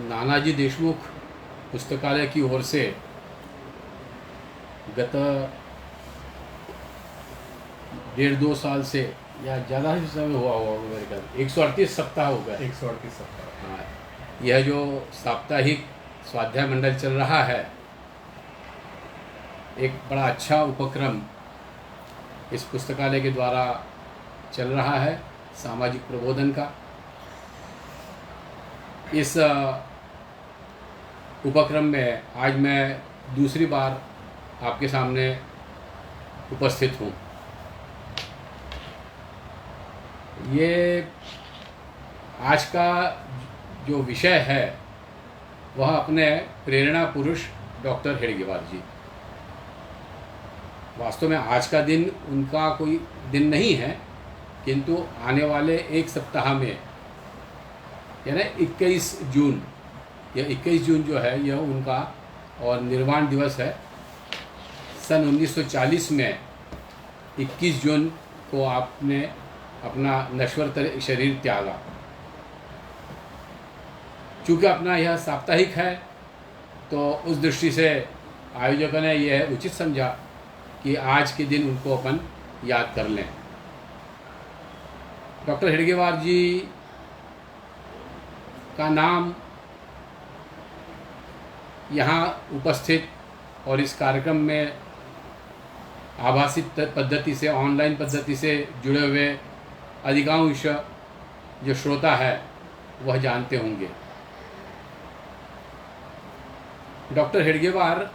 नानाजी देशमुख पुस्तकालय की ओर से गत 1.5-2 साल से या ज़्यादा ही समय हुआ होगा मेरे ख्याल 138 सप्ताह हो गए। 138 सप्ताह। हाँ, यह जो साप्ताहिक स्वाध्याय मंडल चल रहा है, एक बड़ा अच्छा उपक्रम इस पुस्तकालय के द्वारा चल रहा है, सामाजिक प्रबोधन का। इस उपक्रम में आज मैं दूसरी बार आपके सामने उपस्थित हूँ। ये आज का जो विषय है वह अपने प्रेरणा पुरुष डॉक्टर हेडगेवार जी। वास्तव में आज का दिन उनका कोई दिन नहीं है, किंतु आने वाले एक सप्ताह में यानी 21 जून, यह 21 जून जो है यह उनका और निर्वाण दिवस है। सन 1940 में 21 जून को आपने अपना नश्वर शरीर त्यागा। चूँकि अपना यह साप्ताहिक है तो उस दृष्टि से आयोजकों ने यह उचित समझा कि आज के दिन उनको अपन याद कर लें। डॉक्टर हेडगेवार जी का नाम यहाँ उपस्थित और इस कार्यक्रम में आभासी पद्धति से, ऑनलाइन पद्धति से जुड़े हुए अधिकांश जो श्रोता है वह जानते होंगे। डॉक्टर हेडगेवार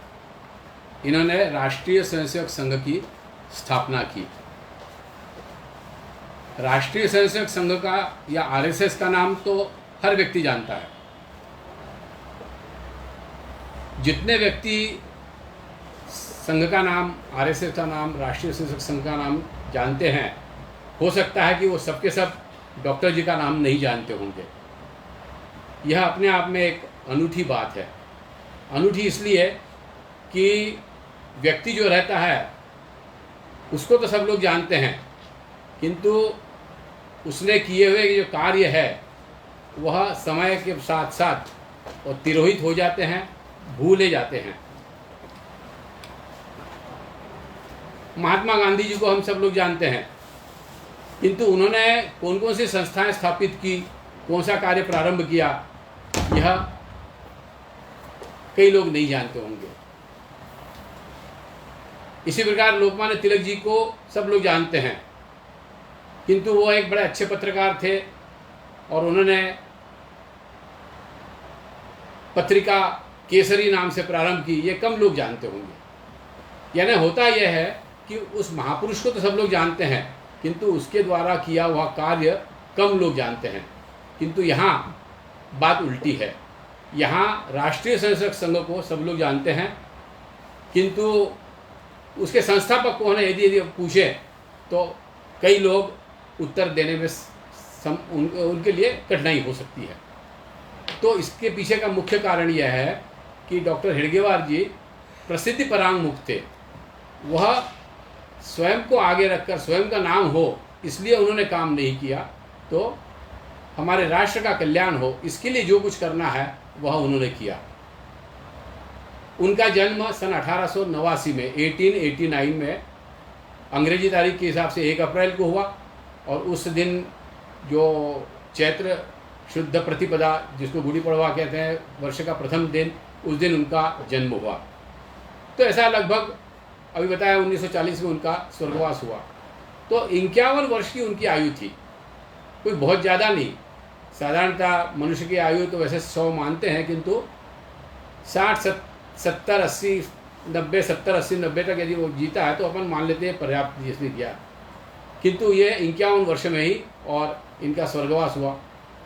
इन्होंने राष्ट्रीय स्वयंसेवक संघ की स्थापना की। राष्ट्रीय स्वयंसेवक संघ का या आरएसएस का नाम तो हर व्यक्ति जानता है। जितने व्यक्ति संघ का नाम, आरएसएस का नाम, राष्ट्रीय स्वयंसेवक संघ का नाम जानते हैं, हो सकता है कि वो सबके सब डॉक्टर जी का नाम नहीं जानते होंगे। यह अपने आप में एक अनूठी बात है। अनूठी इसलिए कि व्यक्ति जो रहता है उसको तो सब लोग जानते हैं, किंतु उसने किए हुए जो कार्य है वह समय के साथ साथ और तिरोहित हो जाते हैं, भूले जाते हैं। महात्मा गांधी जी को हम सब लोग जानते हैं, किंतु उन्होंने कौन कौन सी संस्थाएं स्थापित की, कौन सा कार्य प्रारंभ किया, यह कई लोग नहीं जानते होंगे। इसी प्रकार लोकमान्य तिलक जी को सब लोग जानते हैं, किंतु वो एक बड़े अच्छे पत्रकार थे और उन्होंने पत्रिका केसरी नाम से प्रारंभ की, ये कम लोग जानते होंगे। यानी होता यह है कि उस महापुरुष को तो सब लोग जानते हैं, किंतु उसके द्वारा किया हुआ कार्य कम लोग जानते हैं। किंतु यहाँ बात उल्टी है। यहाँ राष्ट्रीय स्वयंसेवक संघ को सब लोग जानते हैं, किंतु उसके संस्थापक कौन है यदि पूछे तो कई लोग उत्तर देने में उनके लिए कठिनाई हो सकती है। तो इसके पीछे का मुख्य कारण यह है कि डॉक्टर हेडगेवार जी प्रसिद्धि परांगमुख थे। वह स्वयं को आगे रखकर स्वयं का नाम हो इसलिए उन्होंने काम नहीं किया, तो हमारे राष्ट्र का कल्याण हो इसके लिए जो कुछ करना है वह उन्होंने किया। उनका जन्म सन 1889 में 1889 में अंग्रेजी तारीख के हिसाब से 1 अप्रैल को हुआ और उस दिन जो चैत्र शुद्ध प्रतिपदा जिसको गुड़ी पड़वा कहते हैं, वर्ष का प्रथम दिन, उस दिन उनका जन्म हुआ। तो ऐसा लगभग अभी बताया 1940 में उनका स्वर्गवास हुआ। तो 51 वर्ष की उनकी आयु थी, कोई बहुत ज़्यादा नहीं। साधारणतः मनुष्य की आयु तो वैसे 100 मानते हैं, किंतु 60, 70, 80, 90, 70, 80, 90 तक यदि वो जीता है तो अपन मान लेते हैं पर्याप्त जिसने किया। किंतु ये 51 वर्ष में ही और इनका स्वर्गवास हुआ।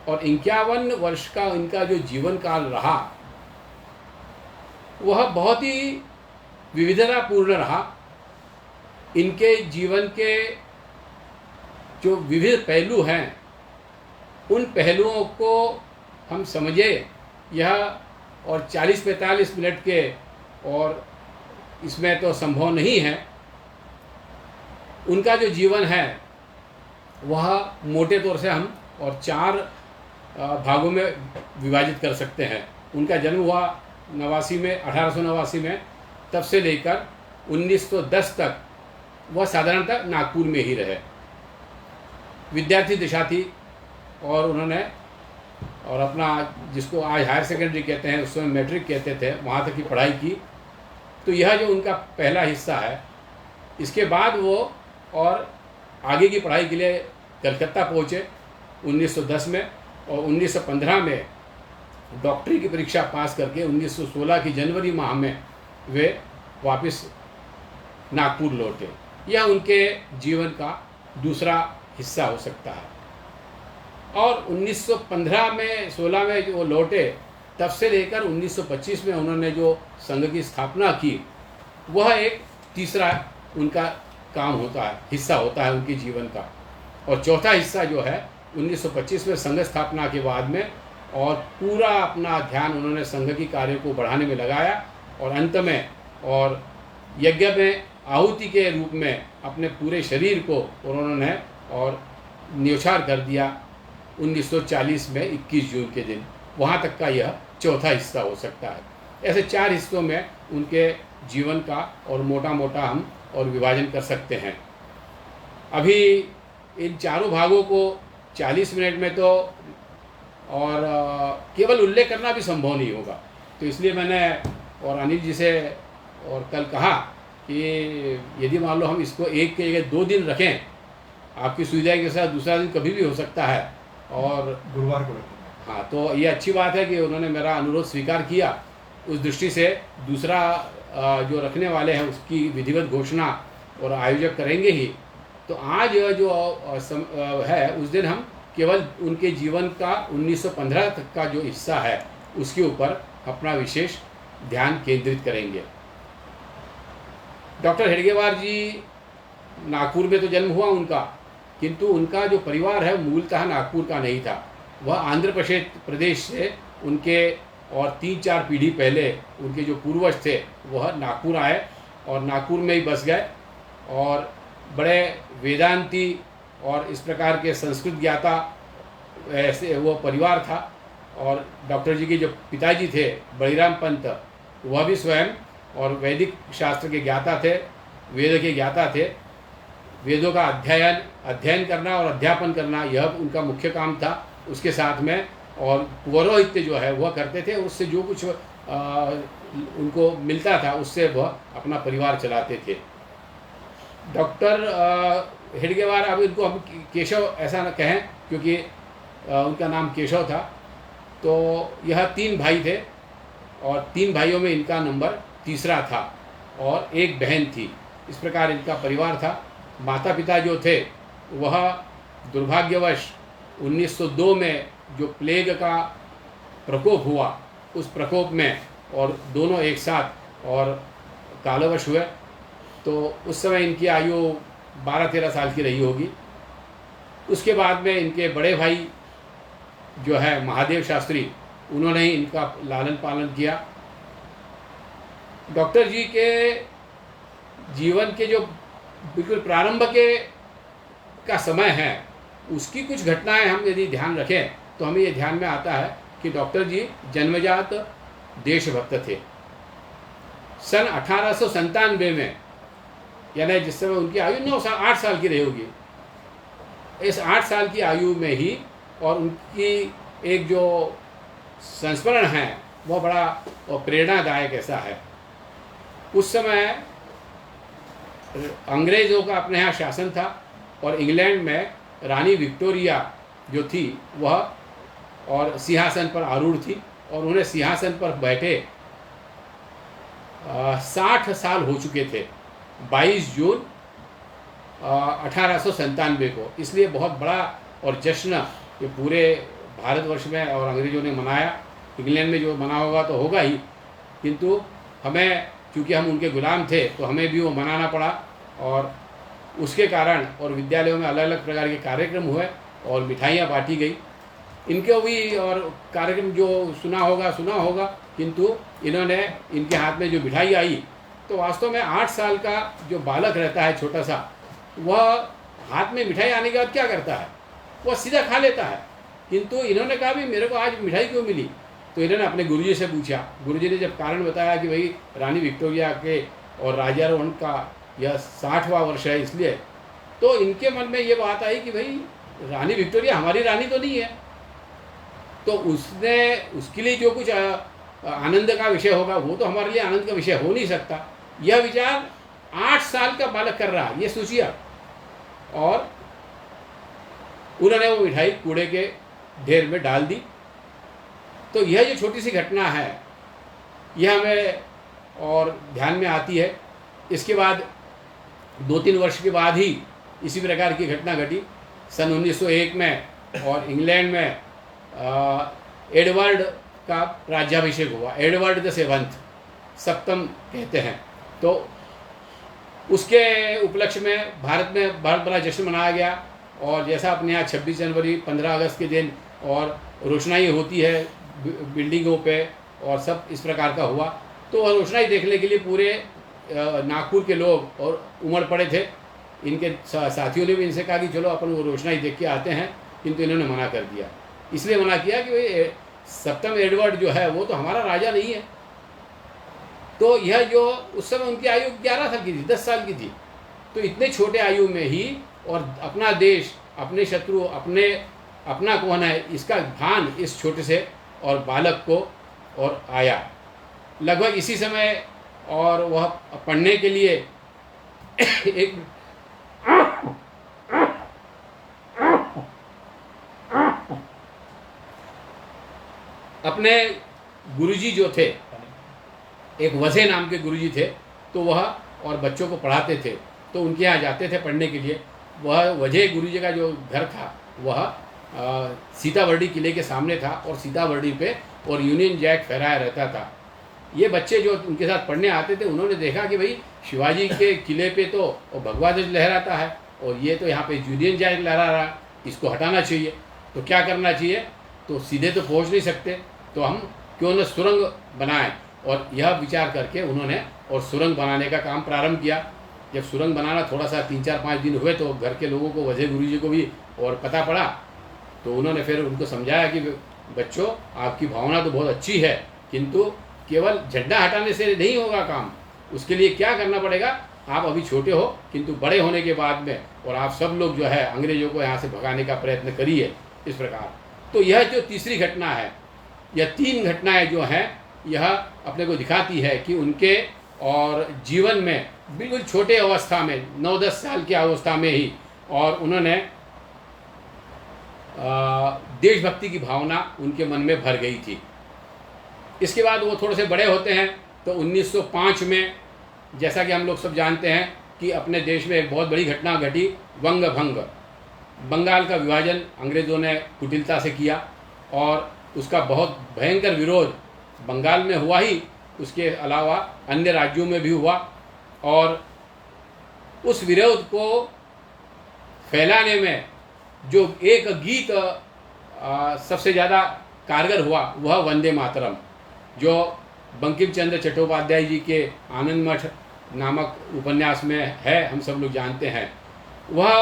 और 51 वर्ष का इनका जो जीवन काल रहा वह बहुत ही विविधतापूर्ण रहा। इनके जीवन के जो विविध पहलू हैं उन पहलुओं को हम समझे यह और 40-45 मिनट के, और इसमें तो संभव नहीं है। उनका जो जीवन है वह मोटे तौर से हम और 4 भागों में विभाजित कर सकते हैं। उनका जन्म हुआ 1889 में, तब से लेकर 1910 तक वह साधारणतः नागपुर में ही रहे। विद्यार्थी दशा थी और उन्होंने और अपना जिसको आज हायर सेकेंडरी कहते हैं, उस समय मैट्रिक कहते थे, वहाँ तक की पढ़ाई की। तो यह जो उनका पहला हिस्सा है, इसके बाद वो और आगे की पढ़ाई के लिए कलकत्ता पहुँचे 1910 में, और 1915 में डॉक्टरी की परीक्षा पास करके 1916 की जनवरी माह में वे वापस नागपुर लौटे। यह उनके जीवन का दूसरा हिस्सा हो सकता है। और 1915 में 16 में जो लौटे, तब से लेकर 1925 में उन्होंने जो संघ की स्थापना की, वह एक तीसरा उनका काम होता है, हिस्सा होता है उनके जीवन का। और चौथा हिस्सा जो है 1925 में संघ स्थापना के बाद में, और पूरा अपना ध्यान उन्होंने संघ की कार्य को बढ़ाने में लगाया, और अंत में और यज्ञ में आहुति के रूप में अपने पूरे शरीर को उन्होंने और न्योछावर कर दिया 1940 में 21 जून के दिन। वहाँ तक का यह चौथा हिस्सा हो सकता है। ऐसे 4 हिस्सों में उनके जीवन का और मोटा मोटा हम और विभाजन कर सकते हैं। अभी इन चारों भागों को 40 मिनट में तो और केवल उल्लेख करना भी संभव नहीं होगा। तो इसलिए मैंने और अनिल जी से और कल कहा कि यदि मान लो हम इसको एक के 2 दिन रखें, आपकी सुविधा के साथ दूसरा दिन कभी भी हो सकता है, और गुरुवार को रखें। हाँ, तो ये अच्छी बात है कि उन्होंने मेरा अनुरोध स्वीकार किया। उस दृष्टि से दूसरा जो रखने वाले हैं उसकी विधिवत घोषणा और आयोजक करेंगे ही। तो आज जो है उस दिन हम केवल उनके जीवन का 1915 तक का जो हिस्सा है उसके ऊपर अपना विशेष ध्यान केंद्रित करेंगे। डॉक्टर हेडगेवार जी नागपुर में तो जन्म हुआ उनका, किंतु उनका जो परिवार है मूलतः नागपुर का नहीं था। वह आंध्र प्रदेश से उनके और 3-4 पीढ़ी पहले उनके जो पूर्वज थे वह नागपुर आए और नागपुर में ही बस गए, और बड़े वेदांती और इस प्रकार के संस्कृत ज्ञाता ऐसे वो परिवार था। और डॉक्टर जी के जो पिताजी थे बलिराम पंत, वह भी स्वयं और वैदिक शास्त्र के ज्ञाता थे, वेद के ज्ञाता थे। वेदों का अध्ययन करना और अध्यापन करना यह उनका मुख्य काम था। उसके साथ में और पौरोहित्य जो है वह करते थे, उससे जो कुछ उनको मिलता था उससे वह अपना परिवार चलाते थे। डॉक्टर हेडगेवार, अब इनको हम केशव ऐसा न कहें क्योंकि उनका नाम केशव था। तो यह 3 भाई थे और 3 भाइयों में इनका नंबर तीसरा था और एक बहन थी। इस प्रकार इनका परिवार था। माता पिता जो थे वह दुर्भाग्यवश 1902 में जो प्लेग का प्रकोप हुआ उस प्रकोप में और दोनों एक साथ और कालवश हुए। तो उस समय इनकी आयु 12-13 साल की रही होगी। उसके बाद में इनके बड़े भाई जो है महादेव शास्त्री, उन्होंने ही इनका लालन पालन किया। डॉक्टर जी के जीवन के जो बिल्कुल प्रारंभ का समय है उसकी कुछ घटनाएं हम यदि ध्यान रखें तो हमें ये ध्यान में आता है कि डॉक्टर जी जन्मजात देशभक्त थे। सन 1897 में, यानी जिस समय उनकी आयु 8 साल की रही होगी, इस 8 साल की आयु में ही और उनकी एक जो संस्मरण है वह बड़ा प्रेरणादायक ऐसा है। उस समय अंग्रेज़ों का अपने यहाँ शासन था और इंग्लैंड में रानी विक्टोरिया जो थी वह और सिंहासन पर आरूढ़ थी और उन्हें सिंहासन पर बैठे 60 साल हो चुके थे 22 जून 1897 को। इसलिए बहुत बड़ा और जश्न ये पूरे भारतवर्ष में और अंग्रेज़ों ने मनाया। इंग्लैंड में जो मना होगा तो होगा ही, किंतु हमें क्योंकि हम उनके गुलाम थे तो हमें भी वो मनाना पड़ा। और उसके कारण और विद्यालयों में अलग अलग प्रकार के कार्यक्रम हुए और मिठाइयाँ बांटी गई। इनको भी और कार्यक्रम जो सुना होगा, किंतु इन्होंने इनके हाथ में जो मिठाई आई तो वास्तव में 8 साल का जो बालक रहता है छोटा सा, वह हाथ में मिठाई आने के बाद क्या करता है, वह सीधा खा लेता है, किंतु इन्होंने कहा भी मेरे को आज मिठाई क्यों मिली। तो इन्होंने अपने गुरुजी से पूछा। गुरुजी ने जब कारण बताया कि भाई रानी विक्टोरिया के और राजारोहण का यह 60वां वर्ष है इसलिए, तो इनके मन में ये बात आई कि भाई रानी विक्टोरिया हमारी रानी तो नहीं है, तो उसने उसके लिए जो कुछ आनंद का विषय होगा वो तो हमारे लिए आनंद का विषय हो नहीं सकता। यह विचार 8 साल का बालक कर रहा, ये सोचिए। और उन्होंने वो मिठाई कूड़े के ढेर में डाल दी। तो यह जो छोटी सी घटना है यह हमें और ध्यान में आती है। इसके बाद 2-3 वर्ष के बाद ही इसी प्रकार की घटना घटी सन 1901 में, और इंग्लैंड में एडवर्ड का राज्याभिषेक हुआ। एडवर्ड द सप्तम कहते हैं। तो उसके उपलक्ष्य में भारत में बहुत बड़ा जश्न मनाया गया। और जैसा अपने यहाँ 26 जनवरी 15 अगस्त के दिन और रोशनाई होती है बिल्डिंगों पे और सब इस प्रकार का हुआ, तो वह रोशनाई देखने के लिए पूरे नागपुर के लोग और उमड़ पड़े थे। इनके साथियों ने भी इनसे कहा कि चलो अपन वो रोशनाई देख के आते हैं, किंतु इन्होंने मना कर दिया। इसलिए मना किया कि भाई सप्तम एडवर्ड जो है वो तो हमारा राजा नहीं है। तो यह जो उस समय उनकी आयु 11 साल की थी, 10 साल की थी। तो इतने छोटे आयु में ही और अपना देश, अपने शत्रु, अपना कौन है इसका भान इस छोटे से और बालक को और आया लगभग इसी समय। और वह पढ़ने के लिए एक अपने गुरुजी जो थे, एक वज़े नाम के गुरुजी थे, तो वह और बच्चों को पढ़ाते थे, तो उनके यहाँ जाते थे पढ़ने के लिए। वह वज़े गुरुजी का जो घर था वह सीताबर्डी किले के सामने था, और सीताबर्डी पे और यूनियन जैक फहराया रहता था। ये बच्चे जो उनके साथ पढ़ने आते थे उन्होंने देखा कि भाई शिवाजी के किले पे तो भगवा ध्वज लहराता है और ये तो यहाँ पे यूनियन जैक लहरा रहा है, इसको हटाना चाहिए। तो क्या करना चाहिए, तो सीधे तो पहुँच नहीं सकते, तो हम क्यों न सुरंग बनाएं। और यह विचार करके उन्होंने और सुरंग बनाने का काम प्रारंभ किया। जब सुरंग बनाना थोड़ा सा 3-4-5 दिन हुए तो घर के लोगों को, वज़े गुरुजी को भी और पता पड़ा, तो उन्होंने फिर उनको समझाया कि बच्चों आपकी भावना तो बहुत अच्छी है, किंतु केवल झंडा हटाने से नहीं होगा काम, उसके लिए क्या करना पड़ेगा, आप अभी छोटे हो किंतु बड़े होने के बाद में और आप सब लोग जो है अंग्रेजों को यहाँ से भगाने का प्रयत्न करिए, इस प्रकार। तो यह जो तीसरी घटना है, यह 3 घटनाएं जो हैं यह अपने को दिखाती है कि उनके और जीवन में बिल्कुल छोटे अवस्था में 9-10 साल की अवस्था में ही और उन्होंने देशभक्ति की भावना उनके मन में भर गई थी। इसके बाद वो थोड़े से बड़े होते हैं तो 1905 में, जैसा कि हम लोग सब जानते हैं कि अपने देश में एक बहुत बड़ी घटना घटी, वंग भंग, बंगाल का विभाजन अंग्रेज़ों ने कुटिलता से किया और उसका बहुत भयंकर विरोध बंगाल में हुआ ही, उसके अलावा अन्य राज्यों में भी हुआ। और उस विरोध को फैलाने में जो एक गीत सबसे ज़्यादा कारगर हुआ वह वंदे मातरम, जो बंकिम चंद्र चट्टोपाध्याय जी के आनंद मठ नामक उपन्यास में है, हम सब लोग जानते हैं। वह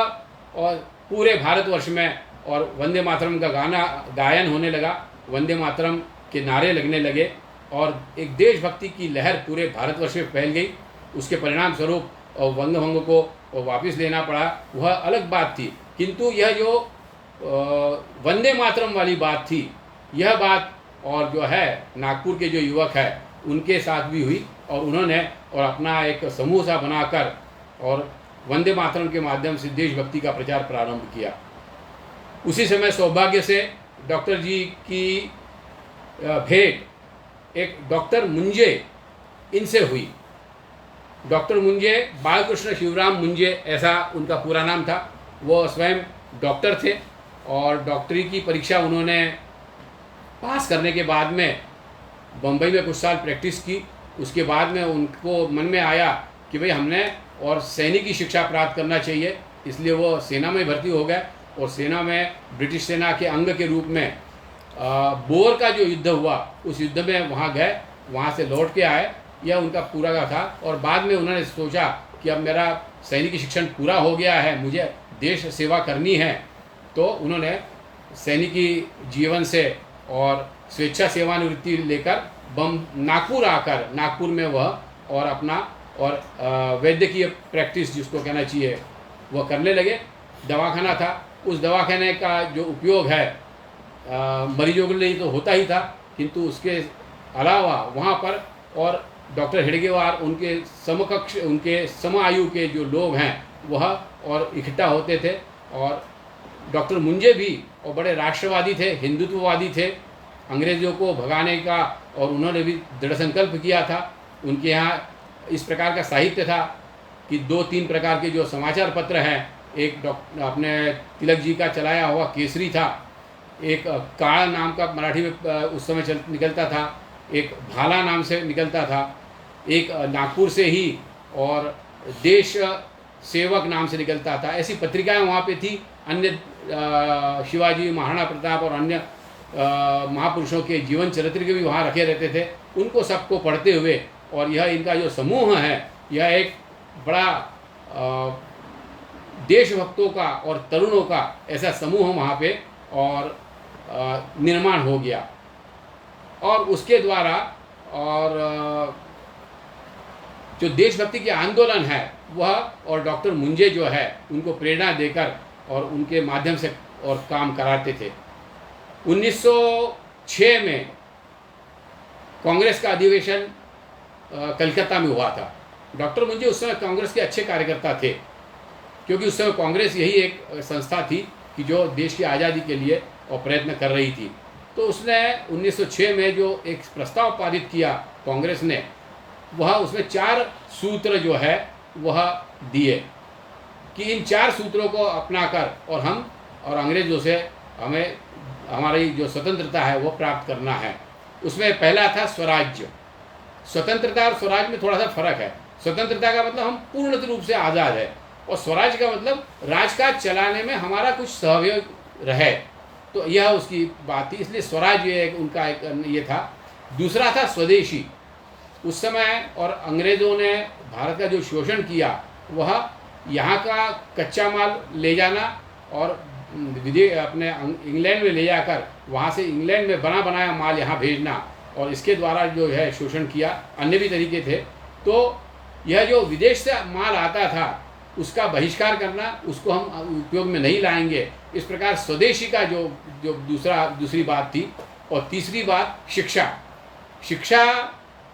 और पूरे भारतवर्ष में और वंदे मातरम का गाना गायन होने लगा, वंदे मातरम के नारे लगने लगे और एक देशभक्ति की लहर पूरे भारतवर्ष में फैल गई। उसके परिणाम स्वरूप और वंग भंग को वापस लेना पड़ा, वह अलग बात थी, किंतु यह जो वंदे मातरम वाली बात थी, यह बात और जो है नागपुर के जो युवक है उनके साथ भी हुई और उन्होंने और अपना एक समूह सा बनाकर और वंदे मातरम के माध्यम से देशभक्ति का प्रचार प्रारंभ किया। उसी समय सौभाग्य से डॉक्टर जी की भेंट एक डॉक्टर मुंजे इनसे हुई। डॉक्टर मुंजे, बालकृष्ण शिवराम मुंजे ऐसा उनका पूरा नाम था। वो स्वयं डॉक्टर थे और डॉक्टरी की परीक्षा उन्होंने पास करने के बाद में बम्बई में कुछ साल प्रैक्टिस की। उसके बाद में उनको मन में आया कि भाई हमने और सैनिकी शिक्षा प्राप्त करना चाहिए, इसलिए वो सेना में भर्ती हो गए और सेना में ब्रिटिश सेना के अंग के रूप में बोर का जो युद्ध हुआ उस युद्ध में वहाँ गए, वहाँ से लौट के आए। यह उनका पूरा का था और बाद में उन्होंने सोचा कि अब मेरा सैनिकी शिक्षण पूरा हो गया है, मुझे देश सेवा करनी है, तो उन्होंने सैनिकी जीवन से और स्वेच्छा सेवानिवृत्ति लेकर नागपुर आकर, नागपुर में वह और अपना और वैद्यकीय प्रैक्टिस जिसको कहना चाहिए वह करने लगे। दवाखाना था, उस दवाखाने का जो उपयोग है मरीजों के लिए तो होता ही था, किंतु उसके अलावा वहाँ पर और डॉक्टर हेडगेवार, उनके समकक्ष, उनके समआयु के जो लोग हैं वह और इकट्ठा होते थे। और डॉक्टर मुंजे भी और बड़े राष्ट्रवादी थे, हिंदुत्ववादी थे, अंग्रेज़ों को भगाने का, और उन्होंने भी दृढ़ संकल्प किया था। उनके यहाँ इस प्रकार का साहित्य था कि 2-3 प्रकार के जो समाचार पत्र हैं, एक अपने तिलक जी का चलाया हुआ केसरी था, एक काल नाम का मराठी में उस समय निकलता था, एक भाला नाम से निकलता था, एक नागपुर से ही और देश सेवक नाम से निकलता था। ऐसी पत्रिकाएं वहाँ पे थी। अन्य शिवाजी, महाराणा प्रताप और अन्य महापुरुषों के जीवन चरित्र के भी वहाँ रखे रहते थे। उनको सबको पढ़ते हुए, और यह इनका जो समूह है, यह एक बड़ा देशभक्तों का और तरुणों का ऐसा समूह वहाँ पे और निर्माण हो गया। और उसके द्वारा और जो देशभक्ति के आंदोलन है वह, और डॉक्टर मुंजे जो है उनको प्रेरणा देकर और उनके माध्यम से और काम कराते थे। 1906 में कांग्रेस का अधिवेशन कलकत्ता में हुआ था। डॉक्टर मुंजे उस समय कांग्रेस के अच्छे कार्यकर्ता थे, क्योंकि उस समय कांग्रेस यही एक संस्था थी कि जो देश की आज़ादी के लिए और प्रयत्न कर रही थी। तो उसने 1906 में जो एक प्रस्ताव पारित किया कांग्रेस ने, वह उसमें 4 सूत्र जो है वह दिए कि इन 4 सूत्रों को अपनाकर और हम और अंग्रेज़ों से हमें हमारी जो स्वतंत्रता है वो प्राप्त करना है। उसमें पहला था स्वराज्य। स्वतंत्रता और स्वराज में थोड़ा सा फर्क है। स्वतंत्रता का मतलब हम पूर्ण रूप से आज़ाद है, और स्वराज का मतलब राजकाज चलाने में हमारा कुछ सहयोग रहे। तो यह उसकी बात थी, इसलिए स्वराज ये उनका एक ये था। दूसरा था स्वदेशी। उस समय और अंग्रेज़ों ने भारत का जो शोषण किया, वह यहाँ का कच्चा माल ले जाना और अपने इंग्लैंड में ले जाकर वहाँ से इंग्लैंड में बना बनाया माल यहाँ भेजना, और इसके द्वारा जो है शोषण किया। अन्य भी तरीके थे। तो यह जो विदेश से माल आता था उसका बहिष्कार करना, उसको हम उपयोग में नहीं लाएंगे। इस प्रकार स्वदेशी का जो दूसरी बात थी। और तीसरी बात शिक्षा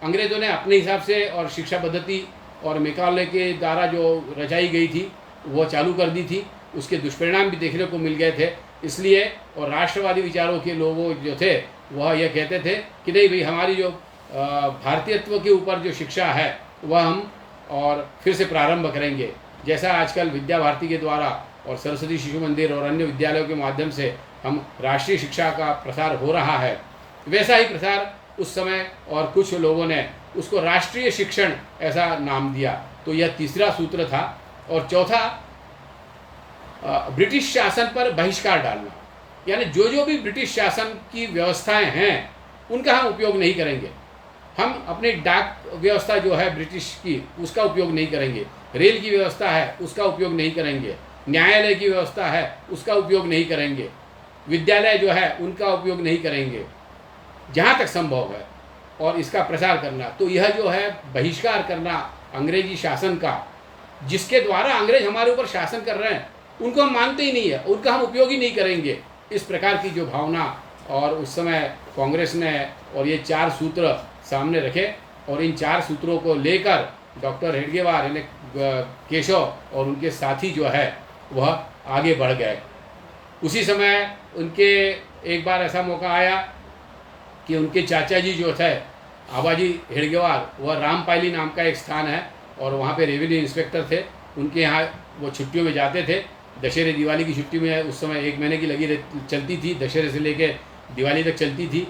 अंग्रेज़ों ने अपने हिसाब से और शिक्षा पद्धति और मैकाले के द्वारा जो रचाई गई थी वो चालू कर दी थी। उसके दुष्परिणाम भी देखने को मिल गए थे। इसलिए और राष्ट्रवादी विचारों के लोगों जो थे वह यह कहते थे कि नहीं भाई, हमारी जो भारतीयत्व के ऊपर जो शिक्षा है वह हम और फिर से प्रारंभ करेंगे। जैसा आजकल विद्या भारती के द्वारा और सरस्वती शिशु मंदिर और अन्य विद्यालयों के माध्यम से हम राष्ट्रीय शिक्षा का प्रसार हो रहा है, वैसा ही प्रसार उस समय और कुछ लोगों ने उसको राष्ट्रीय शिक्षण ऐसा नाम दिया। तो यह तीसरा सूत्र था। और चौथा, ब्रिटिश शासन पर बहिष्कार डालना, यानी जो भी ब्रिटिश शासन की व्यवस्थाएं हैं उनका हम उपयोग नहीं करेंगे। हम अपनी डाक व्यवस्था जो है ब्रिटिश की, उसका उपयोग नहीं करेंगे। रेल की व्यवस्था है उसका उपयोग नहीं करेंगे। न्यायालय की व्यवस्था है उसका उपयोग नहीं करेंगे। विद्यालय जो है उनका उपयोग नहीं करेंगे जहाँ तक संभव है, और इसका प्रसार करना। तो यह जो है बहिष्कार करना अंग्रेजी शासन का, जिसके द्वारा अंग्रेज हमारे ऊपर शासन कर रहे हैं, उनको हम मानते ही नहीं है, उनका हम उपयोग ही नहीं करेंगे। इस प्रकार की जो भावना और उस समय कांग्रेस ने और ये 4 सूत्र सामने रखे, और इन 4 सूत्रों को लेकर डॉक्टर हेडगेवार यानी केशव और उनके साथी जो है वह आगे बढ़ गए। उसी समय उनके एक बार ऐसा मौका आया कि उनके चाचा जी जो थे आबाजी हेडगेवार, वह रामपायली नाम का एक स्थान है और वहाँ पे रेवेन्यू इंस्पेक्टर थे। उनके यहाँ वो छुट्टियों में जाते थे। दशहरे दिवाली की छुट्टी में उस समय 1 महीने की लगी चलती थी, दशहरे से लेके दिवाली तक चलती थी।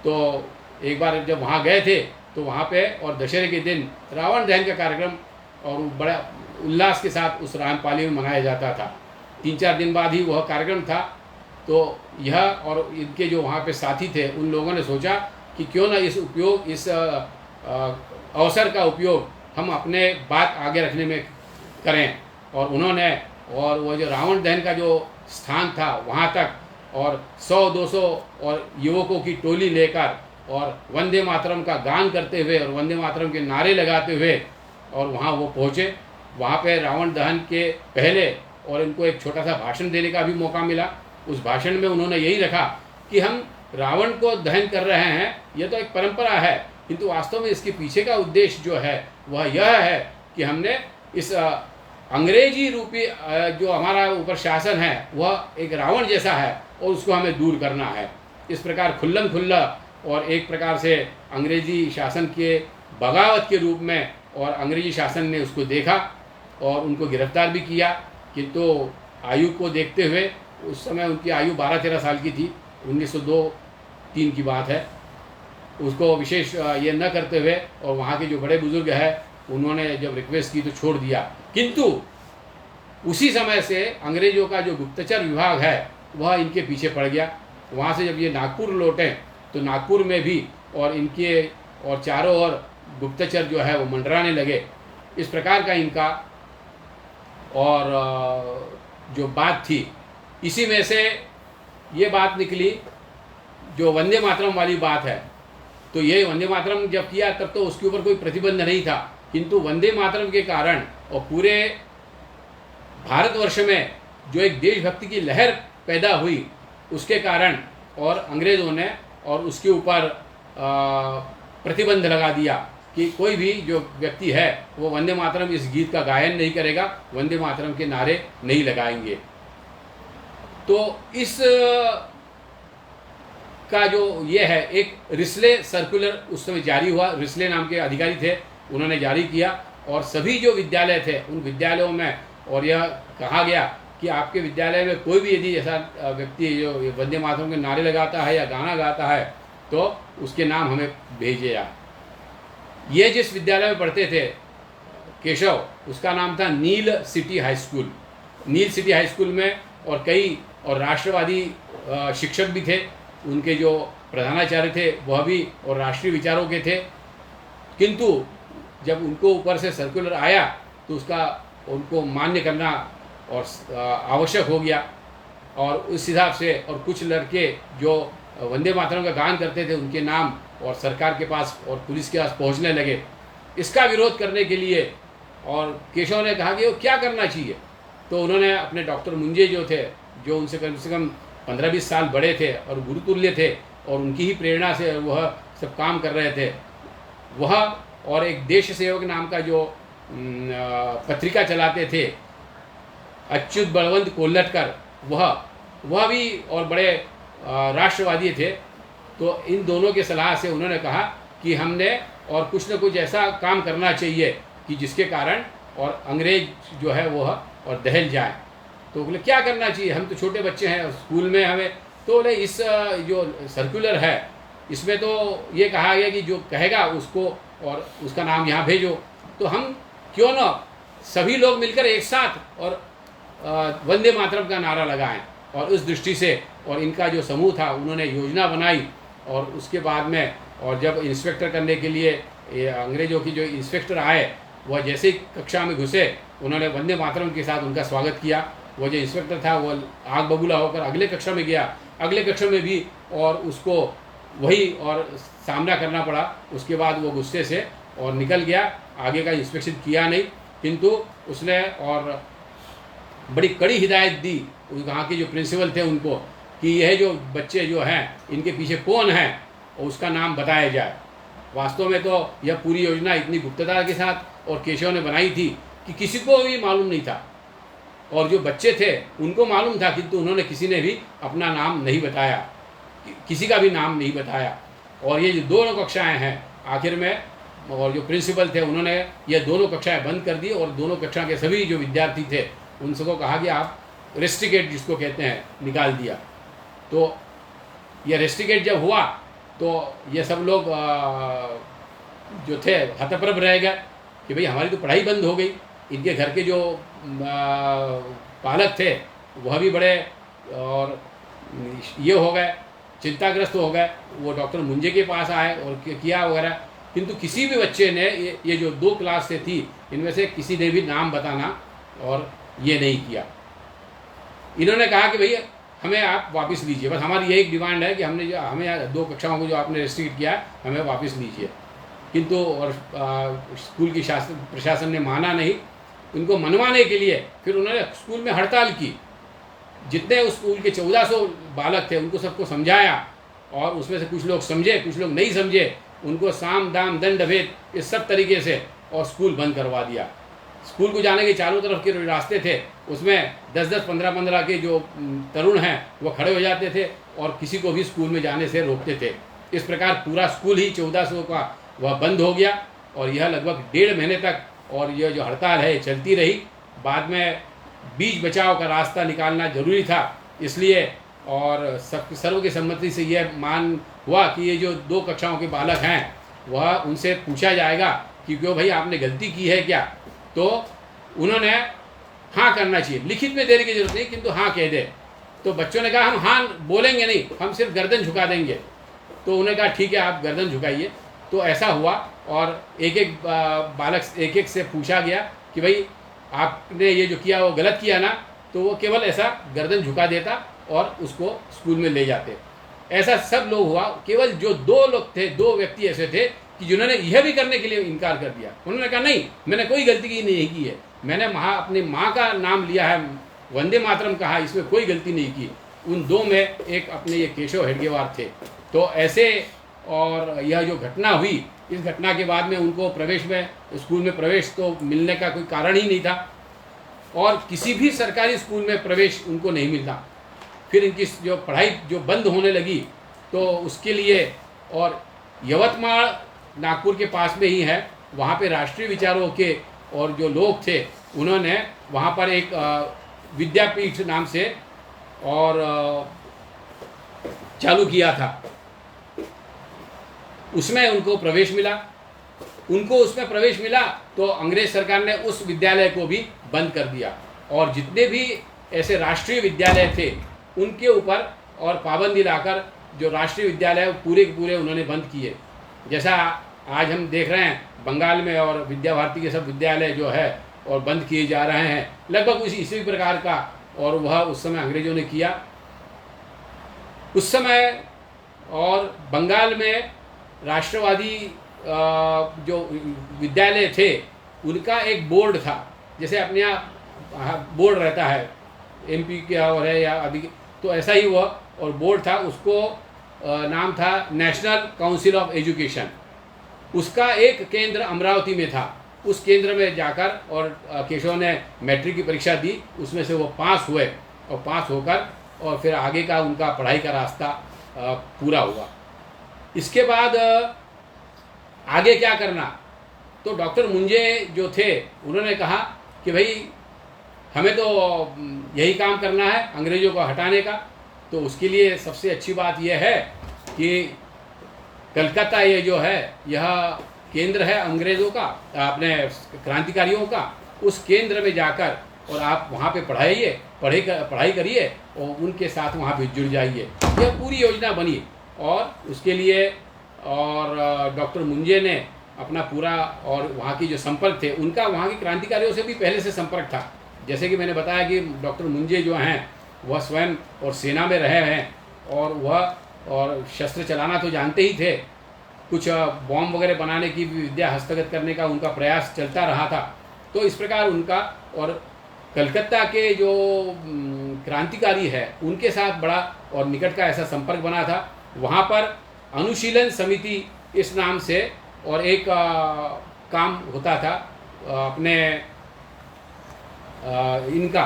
तो एक बार जब वहाँ गए थे तो वहाँ पे और दशहरे के दिन रावण दहन का कार्यक्रम और बड़ा उल्लास के साथ उस रामपाली में मनाया जाता था। 3-4 दिन बाद ही वह कार्यक्रम था। तो यह और इनके जो वहाँ पे साथी थे उन लोगों ने सोचा कि क्यों ना इस अवसर का उपयोग हम अपने बात आगे रखने में करें। और उन्होंने और वो जो रावण दहन का जो स्थान था वहाँ तक और 100-200 और युवकों की टोली लेकर और वंदे मातरम का गान करते हुए और वंदे मातरम के नारे लगाते हुए और वहाँ वो पहुँचे। वहाँ पे रावण दहन के पहले और इनको एक छोटा सा भाषण देने का भी मौका मिला। उस भाषण में उन्होंने यही रखा कि हम रावण को दहन कर रहे हैं, यह तो एक परंपरा है, किंतु वास्तव में इसके पीछे का उद्देश्य जो है वह यह है कि हमने इस अंग्रेजी रूपी जो हमारा ऊपर शासन है वह एक रावण जैसा है और उसको हमें दूर करना है। इस प्रकार खुल्लम खुल्ला और एक प्रकार से अंग्रेजी शासन के बगावत के रूप में और अंग्रेजी शासन ने उसको देखा और उनको गिरफ्तार भी किया। किंतु आयु को देखते हुए उस समय उनकी आयु 12-13 साल की थी, 1902-3 की बात है। उसको विशेष ये न करते हुए और वहाँ के जो बड़े बुजुर्ग हैं उन्होंने जब रिक्वेस्ट की तो छोड़ दिया। किंतु उसी समय से अंग्रेजों का जो गुप्तचर विभाग है वह इनके पीछे पड़ गया। वहाँ से जब ये नागपुर लौटे तो नागपुर में भी और इनके और चारों ओर गुप्तचर जो है वो मंडराने लगे। इस प्रकार का इनका और जो बात थी, इसी में से ये बात निकली जो वंदे मातरम वाली बात है। तो ये वंदे मातरम जब किया तब तो उसके ऊपर कोई प्रतिबंध नहीं था, किंतु वंदे मातरम के कारण और पूरे भारतवर्ष में जो एक देशभक्ति की लहर पैदा हुई उसके कारण और अंग्रेज़ों ने और उसके ऊपर प्रतिबंध लगा दिया कि कोई भी जो व्यक्ति है वो वंदे मातरम इस गीत का गायन नहीं करेगा, वंदे मातरम के नारे नहीं लगाएंगे। तो इस का जो ये है एक रिस्ले सर्कुलर उस समय जारी हुआ। रिस्ले नाम के अधिकारी थे, उन्होंने जारी किया और सभी जो विद्यालय थे उन विद्यालयों में और यह कहा गया कि आपके विद्यालय में कोई भी यदि ऐसा व्यक्ति जो वंदे मातरम के नारे लगाता है या गाना गाता है तो उसके नाम हमें भेजिए। ये जिस विद्यालय में पढ़ते थे केशव, उसका नाम था नील सिटी हाई स्कूल। नील सिटी हाई स्कूल में और कई और राष्ट्रवादी शिक्षक भी थे, उनके जो प्रधानाचार्य थे वह भी और राष्ट्रीय विचारों के थे। किंतु जब उनको ऊपर से सर्कुलर आया तो उसका उनको मान्य करना और आवश्यक हो गया और उस हिसाब से और कुछ लड़के जो वंदे मातरम का गान करते थे उनके नाम और सरकार के पास और पुलिस के पास पहुंचने लगे। इसका विरोध करने के लिए और केशव ने कहा कि वो क्या करना चाहिए, तो उन्होंने अपने डॉक्टर मुंजे जो थे, जो उनसे कम से कम 15-20 साल बड़े थे और गुरुतुल्य थे और उनकी ही प्रेरणा से वह सब काम कर रहे थे, वह और एक देश सेवक नाम का जो पत्रिका चलाते थे अच्युत बलवंत कोल्लटकर, वह भी और बड़े राष्ट्रवादी थे। तो इन दोनों के सलाह से उन्होंने कहा कि हमने और कुछ न कुछ ऐसा काम करना चाहिए कि जिसके कारण और अंग्रेज जो है वह और दहल जाए। तो बोले क्या करना चाहिए, हम तो छोटे बच्चे हैं स्कूल में हमें, तो बोले इस जो सर्कुलर है इसमें तो ये कहा गया कि जो कहेगा उसको और उसका नाम यहाँ भेजो। तो हम क्यों ना सभी लोग मिलकर एक साथ और वंदे मातरम का नारा लगाएं। और उस दृष्टि से और इनका जो समूह था उन्होंने योजना बनाई और उसके बाद में और जब इंस्पेक्टर करने के लिए अंग्रेज़ों की जो इंस्पेक्टर आए वह जैसे ही कक्षा में घुसे उन्होंने वंदे मातरम के साथ उनका स्वागत किया। वो जो इंस्पेक्टर था वो आग बबूला होकर अगले कक्षा में गया, अगले कक्षा में भी और उसको वही और सामना करना पड़ा। उसके बाद वो गुस्से से और निकल गया, आगे का इंस्पेक्शन किया नहीं, किंतु उसने और बड़ी कड़ी हिदायत दी वहाँ के जो प्रिंसिपल थे उनको कि यह जो बच्चे जो हैं इनके पीछे कौन है और उसका नाम बताया जाए। वास्तव में तो यह पूरी योजना इतनी गुप्तता के साथ और केशव ने बनाई थी कि किसी को भी मालूम नहीं था और जो बच्चे थे उनको मालूम था, किंतु उन्होंने किसी ने भी अपना नाम नहीं बताया, किसी का भी नाम नहीं बताया। और ये जो दोनों कक्षाएं हैं आखिर में और जो प्रिंसिपल थे उन्होंने ये दोनों कक्षाएं बंद कर दी और दोनों कक्षा के सभी जो विद्यार्थी थे उन सबको कहा कि आप रेस्टिकेट जिसको कहते हैं निकाल दिया। तो ये रेस्टिकेट जब हुआ तो ये सब लोग जो थे हतप्रभ रह गए कि भाई हमारी तो पढ़ाई बंद हो गई। इनके घर के जो पालक थे वह भी बड़े और ये हो गए, चिंताग्रस्त हो गए। वो डॉक्टर मुंजे के पास आए और किया वगैरह, किंतु किसी भी बच्चे ने ये जो 2 क्लास से थी इनमें से किसी ने भी नाम बताना और ये नहीं किया। इन्होंने कहा कि भैया हमें आप वापस लीजिए, बस हमारी यही डिमांड है कि हमने जो हमें 2 कक्षाओं को जो आपने रेस्ट्रिक्ट किया है हमें वापस लीजिए। किंतु और स्कूल की प्रशासन ने माना नहीं। उनको मनवाने के लिए फिर उन्होंने स्कूल में हड़ताल की। जितने उस स्कूल के 1400 बालक थे उनको सबको समझाया, और उसमें से कुछ लोग समझे कुछ लोग नहीं समझे, उनको साम दाम दंड भेद इस सब तरीके से और स्कूल बंद करवा दिया। स्कूल को जाने के चारों तरफ के रास्ते थे उसमें 10-10, 15-15 के जो तरुण हैं वो खड़े हो जाते थे और किसी को भी स्कूल में जाने से रोकते थे। इस प्रकार पूरा स्कूल ही 1400 का वह बंद हो गया, और यह लगभग 1.5 महीने तक और यह जो हड़ताल है चलती रही। बाद में बीच बचाव का रास्ता निकालना जरूरी था, इसलिए और सर्व की सम्मति से यह मान हुआ कि ये जो 2 कक्षाओं के बालक हैं वह उनसे पूछा जाएगा कि क्यों भाई आपने गलती की है क्या। तो उन्होंने हाँ करना चाहिए, लिखित में देने की जरूरत नहीं किंतु हाँ कह दे। तो बच्चों ने कहा हम हाँ बोलेंगे नहीं, हम सिर्फ गर्दन झुका देंगे। तो उन्होंने कहा ठीक है आप गर्दन झुकाइए। तो ऐसा हुआ, और एक एक बालक एक से पूछा गया कि भाई आपने ये जो किया वो गलत किया ना। तो वो केवल ऐसा गर्दन झुका देता और उसको स्कूल में ले जाते। ऐसा सब लोग हुआ। केवल जो 2 लोग थे, 2 व्यक्ति ऐसे थे कि जिन्होंने यह भी करने के लिए इनकार कर दिया। उन्होंने कहा नहीं मैंने कोई गलती की नहीं की है, मैंने अपनी माँ का नाम लिया है, वंदे मातरम कहा, इसमें कोई गलती नहीं की। उन 2 में एक अपने ये केशव हेडगेवार थे। तो ऐसे और यह जो घटना हुई, इस घटना के बाद में उनको प्रवेश में स्कूल में प्रवेश तो मिलने का कोई कारण ही नहीं था, और किसी भी सरकारी स्कूल में प्रवेश उनको नहीं मिलता। फिर इनकी जो पढ़ाई जो बंद होने लगी तो उसके लिए, और यवतमाल नागपुर के पास में ही है, वहाँ पे राष्ट्रीय विचारों के और जो लोग थे उन्होंने वहाँ पर एक विद्यापीठ नाम से और चालू किया था। उसमें उनको प्रवेश मिला। उनको उसमें प्रवेश मिला तो अंग्रेज सरकार ने उस विद्यालय को भी बंद कर दिया, और जितने भी ऐसे राष्ट्रीय विद्यालय थे उनके ऊपर और पाबंदी लाकर जो राष्ट्रीय विद्यालय पूरे के पूरे उन्होंने बंद किए। जैसा आज हम देख रहे हैं बंगाल में और विद्या भारती के सब विद्यालय जो है और बंद किए जा रहे हैं, लगभग इसी प्रकार का, और वह उस समय अंग्रेजों ने किया। उस समय और बंगाल में राष्ट्रवादी जो विद्यालय थे उनका एक बोर्ड था, जैसे अपने यहाँ बोर्ड रहता है MP का और है या आदि, तो ऐसा ही हुआ। और बोर्ड था, उसको नाम था नेशनल काउंसिल ऑफ एजुकेशन। उसका एक केंद्र अमरावती में था। उस केंद्र में जाकर और केशव ने मैट्रिक की परीक्षा दी, उसमें से वो पास हुए, और पास होकर और फिर आगे का उनका पढ़ाई का रास्ता पूरा हुआ। इसके बाद आगे क्या करना, तो डॉक्टर मुंजे जो थे उन्होंने कहा कि भाई हमें तो यही काम करना है अंग्रेज़ों को हटाने का। तो उसके लिए सबसे अच्छी बात यह है कि कलकत्ता ये जो है यह केंद्र है अंग्रेज़ों का, अपने क्रांतिकारियों का। उस केंद्र में जाकर और आप वहाँ पे पढ़ाई करिए और उनके साथ वहाँ पे जुड़ जाइए। यह पूरी योजना बनी, और उसके लिए और डॉक्टर मुंजे ने अपना पूरा और वहाँ की जो संपर्क थे उनका वहाँ के क्रांतिकारियों से भी पहले से संपर्क था। जैसे कि मैंने बताया कि डॉक्टर मुंजे जो हैं वह स्वयं और सेना में रहे हैं, और वह और शस्त्र चलाना तो जानते ही थे। कुछ बॉम्ब वगैरह बनाने की भी विद्या हस्तगत करने का उनका प्रयास चलता रहा था। तो इस प्रकार उनका और कलकत्ता के जो क्रांतिकारी है उनके साथ बड़ा और निकट का ऐसा संपर्क बना था। वहाँ पर अनुशीलन समिति इस नाम से और एक काम होता था अपने इनका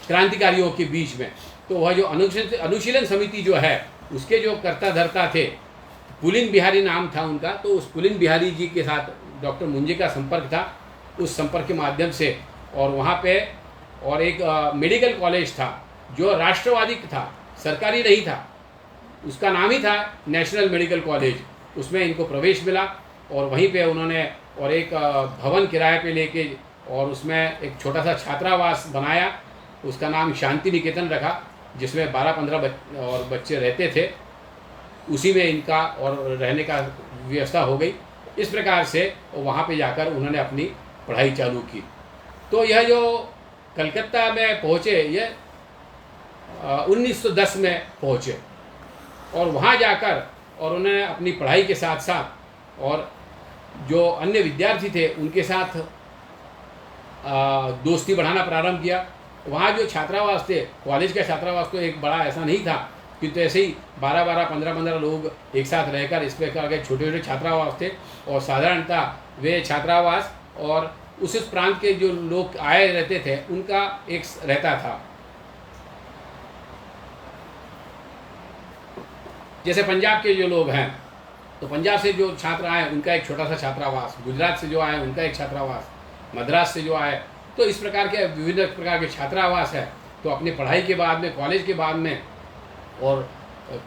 क्रांतिकारियों के बीच में। तो वह जो अनुशीलन समिति जो है उसके जो कर्ता धर्ता थे, पुलिन बिहारी नाम था उनका। तो उस पुलिन बिहारी जी के साथ डॉक्टर मुंजे का संपर्क था। उस संपर्क के माध्यम से और वहाँ पे और एक मेडिकल कॉलेज था जो राष्ट्रवादी था, सरकारी नहीं था, उसका नाम ही था नेशनल मेडिकल कॉलेज। उसमें इनको प्रवेश मिला और वहीं पे उन्होंने और एक भवन किराए पे लेके और उसमें एक छोटा सा छात्रावास बनाया। उसका नाम शांति निकेतन रखा, जिसमें 12-15 और बच्चे रहते थे। उसी में इनका और रहने का व्यवस्था हो गई। इस प्रकार से वहाँ पे जाकर उन्होंने अपनी पढ़ाई चालू की। तो यह जो कलकत्ता में पहुँचे, यह 1910 में पहुँचे और वहाँ जाकर और उन्होंने अपनी पढ़ाई के साथ साथ और जो अन्य विद्यार्थी थे उनके साथ दोस्ती बढ़ाना प्रारंभ किया। वहाँ जो छात्रावास थे, कॉलेज का छात्रावास तो एक बड़ा ऐसा नहीं था, किंतु ऐसे ही 12-12, 15-15 लोग एक साथ रहकर इस प्रकार के छोटे छोटे छात्रावास थे। और साधारणतः वे छात्रावास और उस प्रांत के जो लोग आए रहते थे उनका एक रहता था। जैसे पंजाब के जो लोग हैं तो पंजाब से जो छात्र आए उनका एक छोटा सा छात्रावास, गुजरात से जो आए उनका एक छात्रावास, मद्रास से जो आए, तो इस प्रकार के विभिन्न प्रकार के छात्रावास है। तो अपनी पढ़ाई के बाद में, कॉलेज के बाद में, और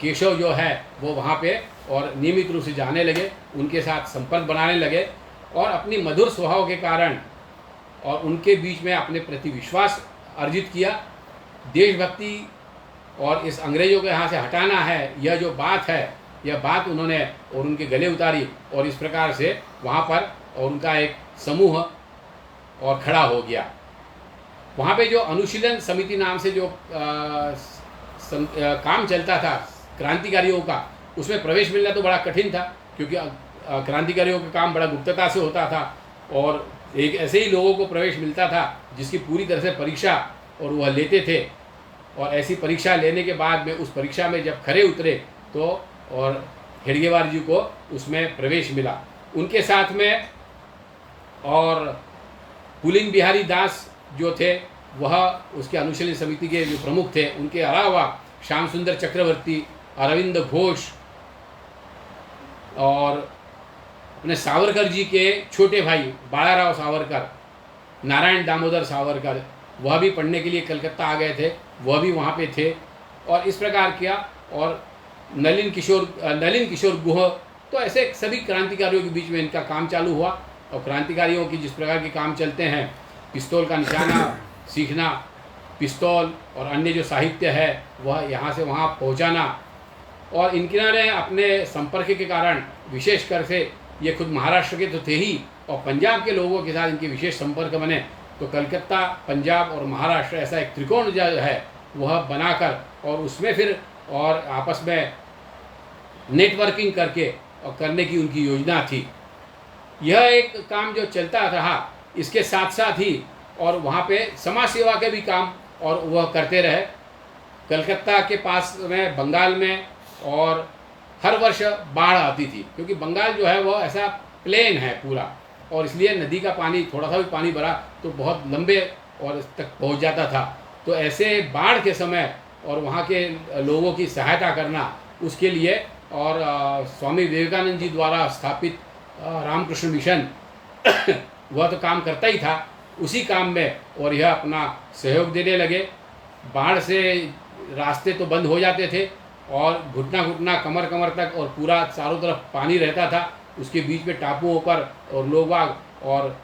केशव जो है वो वहाँ पे और नियमित रूप से जाने लगे, उनके साथ संपर्क बनाने लगे और अपनी मधुर स्वभाव के कारण और उनके बीच में अपने प्रति विश्वास अर्जित किया। देशभक्ति और इस अंग्रेजों के यहाँ से हटाना है, यह जो बात है, यह बात उन्होंने और उनके गले उतारी और इस प्रकार से वहाँ पर और उनका एक समूह और खड़ा हो गया। वहाँ पे जो अनुशीलन समिति नाम से जो काम चलता था क्रांतिकारियों का, उसमें प्रवेश मिलना तो बड़ा कठिन था, क्योंकि क्रांतिकारियों का काम बड़ा गुप्तता से होता था और एक ऐसे ही लोगों को प्रवेश मिलता था जिसकी पूरी तरह से परीक्षा और वह लेते थे। और ऐसी परीक्षा लेने के बाद में उस परीक्षा में जब खरे उतरे तो और हेडगेवार जी को उसमें प्रवेश मिला। उनके साथ में और पुलिन बिहारी दास जो थे वह उसके अनुशीलन समिति के जो प्रमुख थे, उनके अलावा श्याम सुंदर चक्रवर्ती, अरविंद घोष और अपने सावरकर जी के छोटे भाई बाळाराव सावरकर, नारायण दामोदर सावरकर, वह भी पढ़ने के लिए कलकत्ता आ गए थे, वह भी वहाँ पे थे। और इस प्रकार किया। और नलिन किशोर गुह, तो ऐसे सभी क्रांतिकारियों के बीच में इनका काम चालू हुआ। और क्रांतिकारियों की जिस प्रकार के काम चलते हैं, पिस्तौल का निशाना सीखना, पिस्तौल और अन्य जो साहित्य है वह यहाँ से वहाँ पहुँचाना, और इनके अपने संपर्क के कारण विशेषकर से ये खुद महाराष्ट्र के तो थे ही और पंजाब के लोगों के साथ इनके विशेष संपर्क बने। तो कलकत्ता, पंजाब और महाराष्ट्र ऐसा एक त्रिकोण जो है वह बनाकर और उसमें फिर और आपस में नेटवर्किंग करके और करने की उनकी योजना थी। यह एक काम जो चलता रहा, इसके साथ साथ ही और वहाँ पे समाज सेवा के भी काम और वह करते रहे। कलकत्ता के पास में बंगाल में और हर वर्ष बाढ़ आती थी, क्योंकि बंगाल जो है वह ऐसा प्लेन है पूरा, और इसलिए नदी का पानी थोड़ा सा भी पानी भरा तो बहुत लंबे और तक पहुंच जाता था। तो ऐसे बाढ़ के समय और वहाँ के लोगों की सहायता करना, उसके लिए और स्वामी विवेकानंद जी द्वारा स्थापित रामकृष्ण मिशन वह तो काम करता ही था, उसी काम में और यह अपना सहयोग देने लगे। बाढ़ से रास्ते तो बंद हो जाते थे और घुटना घुटना, कमर कमर तक और पूरा चारों तरफ पानी रहता था। उसके बीच में टापुओं पर और लोग बाग और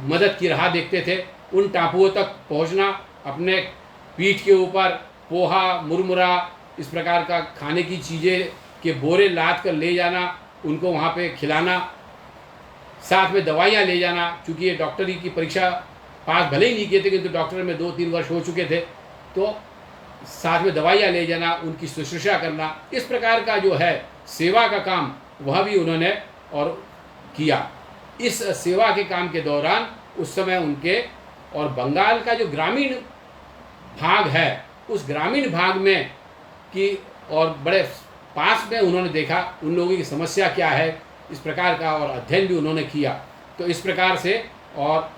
मदद की राह देखते थे। उन टापुओं तक पहुंचना, अपने पीठ के ऊपर पोहा, मुरमुरा, इस प्रकार का खाने की चीज़ें के बोरे लाद कर ले जाना, उनको वहाँ पे खिलाना, साथ में दवाइयाँ ले जाना, क्योंकि ये डॉक्टरी की परीक्षा पास भले ही नहीं किए थे किंतु डॉक्टर में 2-3 वर्ष हो चुके थे, तो साथ में दवाइयाँ ले जाना, उनकी शुश्रूषा करना, इस प्रकार का जो है सेवा का काम वह भी उन्होंने और किया। इस सेवा के काम के दौरान उस समय उनके और बंगाल का जो ग्रामीण भाग है, उस ग्रामीण भाग में कि और बड़े पास में उन्होंने देखा उन लोगों की समस्या क्या है, इस प्रकार का और अध्ययन भी उन्होंने किया। तो इस प्रकार से और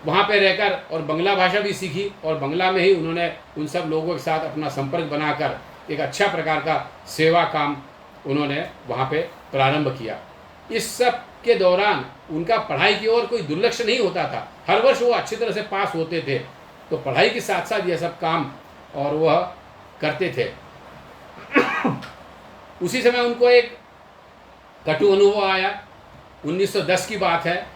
वहाँ पे रहकर और बंगला भाषा भी सीखी और बंगला में ही उन्होंने उन सब लोगों के साथ अपना संपर्क बनाकर एक अच्छा प्रकार का सेवा काम उन्होंने वहाँ पे प्रारंभ किया। इस सब के दौरान उनका पढ़ाई की ओर कोई दुर्लक्ष्य नहीं होता था, हर वर्ष वो अच्छी तरह से पास होते थे। तो पढ़ाई के साथ साथ यह सब काम और वह करते थे। उसी समय उनको एक कटु अनुभव आया, 1910 की बात है।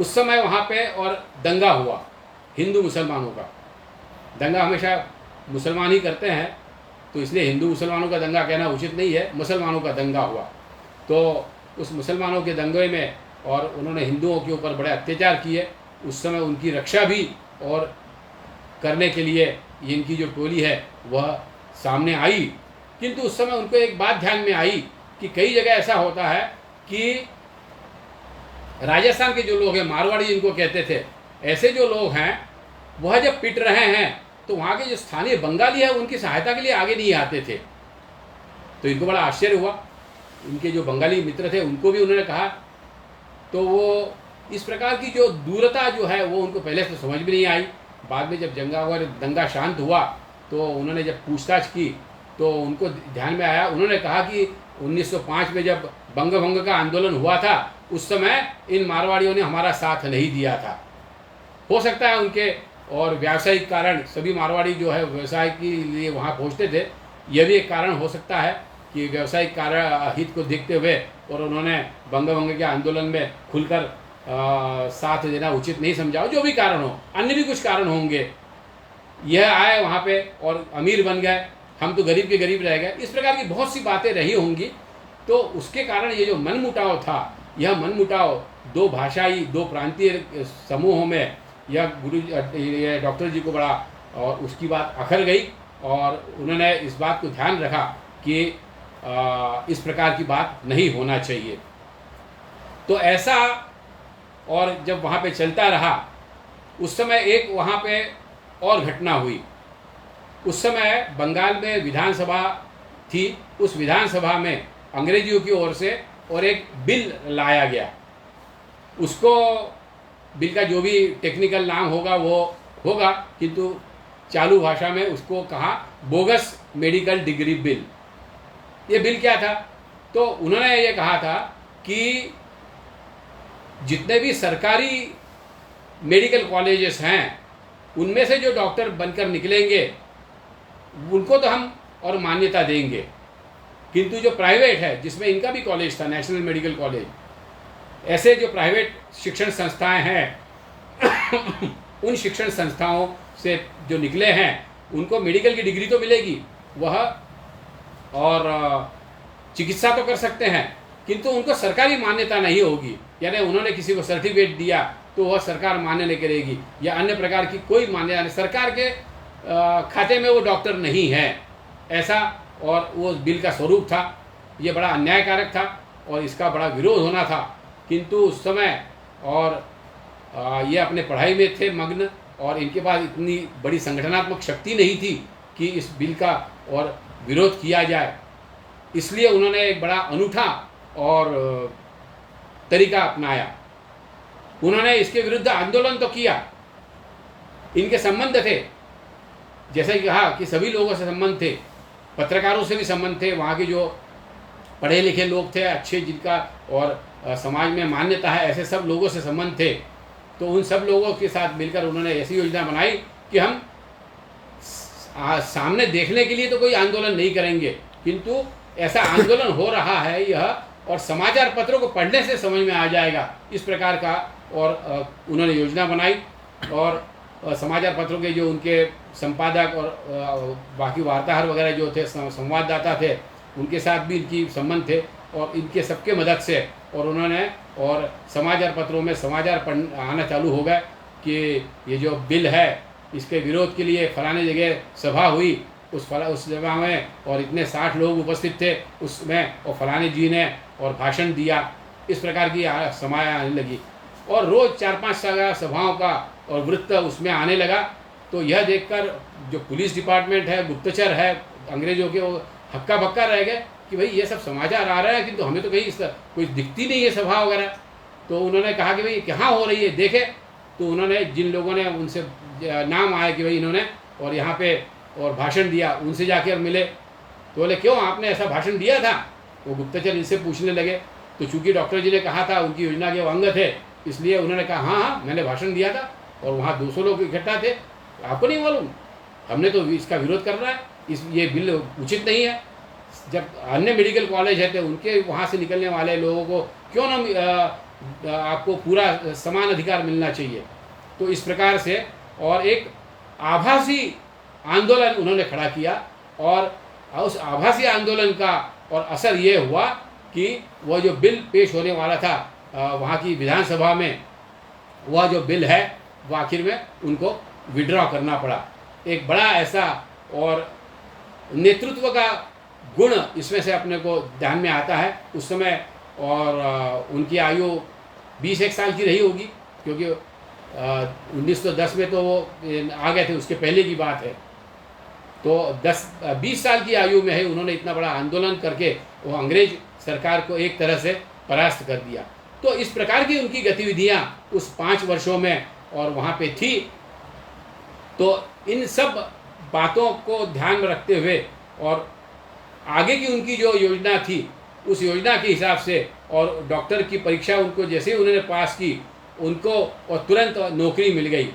उस समय वहाँ पे और दंगा हुआ हिंदू मुसलमानों का। दंगा हमेशा मुसलमान ही करते हैं, तो इसलिए हिंदू मुसलमानों का दंगा कहना उचित नहीं है, मुसलमानों का दंगा हुआ। तो उस मुसलमानों के दंगे में और उन्होंने हिंदुओं के ऊपर बड़े अत्याचार किए। उस समय उनकी रक्षा भी और करने के लिए इनकी जो टोली है वह सामने आई। किंतु उस समय उनको एक बात ध्यान में आई कि कई जगह ऐसा होता है कि राजस्थान के जो लोग हैं, मारवाड़ी जिनको कहते थे, ऐसे जो लोग हैं वह जब पिट रहे हैं तो वहाँ के जो स्थानीय बंगाली है उनकी सहायता के लिए आगे नहीं आते थे। तो इनको बड़ा आश्चर्य हुआ। इनके जो बंगाली मित्र थे उनको भी उन्होंने कहा, तो वो इस प्रकार की जो दूरता जो है वो उनको पहले से समझ में नहीं आई। बाद में जब दंगा शांत हुआ तो उन्होंने जब पूछताछ की तो उनको ध्यान में आया। उन्होंने कहा कि 1905 में जब बंग भंग का आंदोलन हुआ था उस समय इन मारवाड़ियों ने हमारा साथ नहीं दिया था। हो सकता है उनके और व्यावसायिक कारण, सभी मारवाड़ी जो है व्यवसाय के लिए वहाँ पहुँचते थे, यह भी एक कारण हो सकता है कि व्यावसायिक कारण हित को देखते हुए और उन्होंने बंग भंग के आंदोलन में खुलकर साथ देना उचित नहीं समझा। जो भी कारण हो, अन्य भी कुछ कारण होंगे। यह आए वहाँ पे और अमीर बन गए, हम तो गरीब के गरीब रह गए, इस प्रकार की बहुत सी बातें रही होंगी। तो उसके कारण ये जो मनमुटाव था, यह मनमुटाव दो भाषाई, दो प्रांतीय समूहों में यह डॉक्टर जी को बड़ा और उसकी बात अखर गई और उन्होंने इस बात को ध्यान रखा कि इस प्रकार की बात नहीं होना चाहिए। तो ऐसा, और जब वहाँ पे चलता रहा, उस समय एक वहाँ पे और घटना हुई। उस समय बंगाल में विधानसभा थी। उस विधानसभा में अंग्रेजियों की ओर से और एक बिल लाया गया। उसको बिल का जो भी टेक्निकल नाम होगा वो होगा, किंतु चालू भाषा में उसको कहा बोगस मेडिकल डिग्री बिल। ये बिल क्या था? तो उन्होंने ये कहा था कि जितने भी सरकारी मेडिकल कॉलेजेस हैं उनमें से जो डॉक्टर बनकर निकलेंगे उनको तो हम और मान्यता देंगे, किंतु जो प्राइवेट है, जिसमें इनका भी कॉलेज था, नेशनल मेडिकल कॉलेज, ऐसे जो प्राइवेट शिक्षण संस्थाएं हैं उन शिक्षण संस्थाओं से जो निकले हैं उनको मेडिकल की डिग्री तो मिलेगी, वह और चिकित्सा तो कर सकते हैं, किंतु उनको सरकारी मान्यता नहीं होगी। यानी उन्होंने किसी को सर्टिफिकेट दिया तो वह सरकार मान्य नहीं करेगी या अन्य प्रकार की कोई मान्यता नहीं, सरकार के खाते में वो डॉक्टर नहीं है, ऐसा। और वो बिल का स्वरूप था। ये बड़ा अन्यायकारक था और इसका बड़ा विरोध होना था। किंतु उस समय और ये अपने पढ़ाई में थे मग्न और इनके पास इतनी बड़ी संगठनात्मक शक्ति नहीं थी कि इस बिल का और विरोध किया जाए। इसलिए उन्होंने एक बड़ा अनूठा और तरीका अपनाया। उन्होंने इसके विरुद्ध आंदोलन तो किया। इनके संबंध थे, जैसे कि कहा कि सभी लोगों से संबंध थे, पत्रकारों से भी संबंध थे, वहाँ के जो पढ़े लिखे लोग थे अच्छे, जिनका और समाज में मान्यता है, ऐसे सब लोगों से संबंध थे। तो उन सब लोगों के साथ मिलकर उन्होंने ऐसी योजना बनाई कि हम सामने देखने के लिए तो कोई आंदोलन नहीं करेंगे, किंतु ऐसा आंदोलन हो रहा है यह, और समाचार पत्रों को पढ़ने से समझ में आ जाएगा, इस प्रकार का। और उन्होंने योजना बनाई और समाचार पत्रों के जो उनके संपादक और बाकी वार्ताहर वगैरह जो थे, संवाददाता थे, उनके साथ भी इनकी संबंध थे और इनके सबके मदद से और उन्होंने और समाचार पत्रों में समाचार आना चालू हो गए कि ये जो बिल है इसके विरोध के लिए फलाने जगह सभा हुई, उस सभा में और इतने 60 लोग उपस्थित थे उसमें, और फलाने जी ने और भाषण दिया। इस प्रकार की समय आने लगी और रोज़ 4-5 सभाओं का और वृत्त उसमें आने लगा। तो यह देखकर जो पुलिस डिपार्टमेंट है, गुप्तचर है, अंग्रेजों के, वो हक्का बक्का रह गए कि भाई ये सब समाचार आ रहा है, किंतु हमें तो कहीं कोई दिखती नहीं है सभा वगैरह। तो उन्होंने कहा कि भाई कहाँ हो रही है, देखे। तो उन्होंने जिन लोगों ने उनसे नाम आए कि भाई इन्होंने और यहाँ पे और भाषण दिया, उनसे जाकर मिले। तो बोले क्यों, आपने ऐसा भाषण दिया था? वो गुप्तचर इनसे पूछने लगे। तो चूँकि डॉक्टर जी ने कहा था, उनकी योजना के अंग थे, इसलिए उन्होंने कहा हाँ मैंने भाषण दिया था और वहाँ 200 लोग इकट्ठा थे। आपको नहीं मालूम? हमने तो इसका विरोध करना है, ये बिल उचित नहीं है। जब अन्य मेडिकल कॉलेज है तो उनके वहाँ से निकलने वाले लोगों को क्यों ना आपको पूरा समान अधिकार मिलना चाहिए। तो इस प्रकार से और एक आभासी आंदोलन उन्होंने खड़ा किया और उस आभासी आंदोलन का और असर ये हुआ कि वह जो बिल पेश होने वाला था वहाँ की विधानसभा में, वह जो बिल है वो आखिर में उनको विड्रॉ करना पड़ा। एक बड़ा ऐसा और नेतृत्व का गुण इसमें से अपने को ध्यान में आता है उस समय। और उनकी आयु 21 साल की रही होगी, क्योंकि 1910 में तो वो आ गए थे, उसके पहले की बात है। तो 20 साल की आयु में है उन्होंने इतना बड़ा आंदोलन करके वो अंग्रेज सरकार को एक तरह से परास्त कर दिया। तो इस प्रकार की उनकी गतिविधियां उस 5 वर्षों में और वहाँ पे थी। तो इन सब बातों को ध्यान में रखते हुए और आगे की उनकी जो योजना थी उस योजना के हिसाब से, और डॉक्टर की परीक्षा उनको जैसे ही उन्होंने पास की उनको और तुरंत नौकरी मिल गई।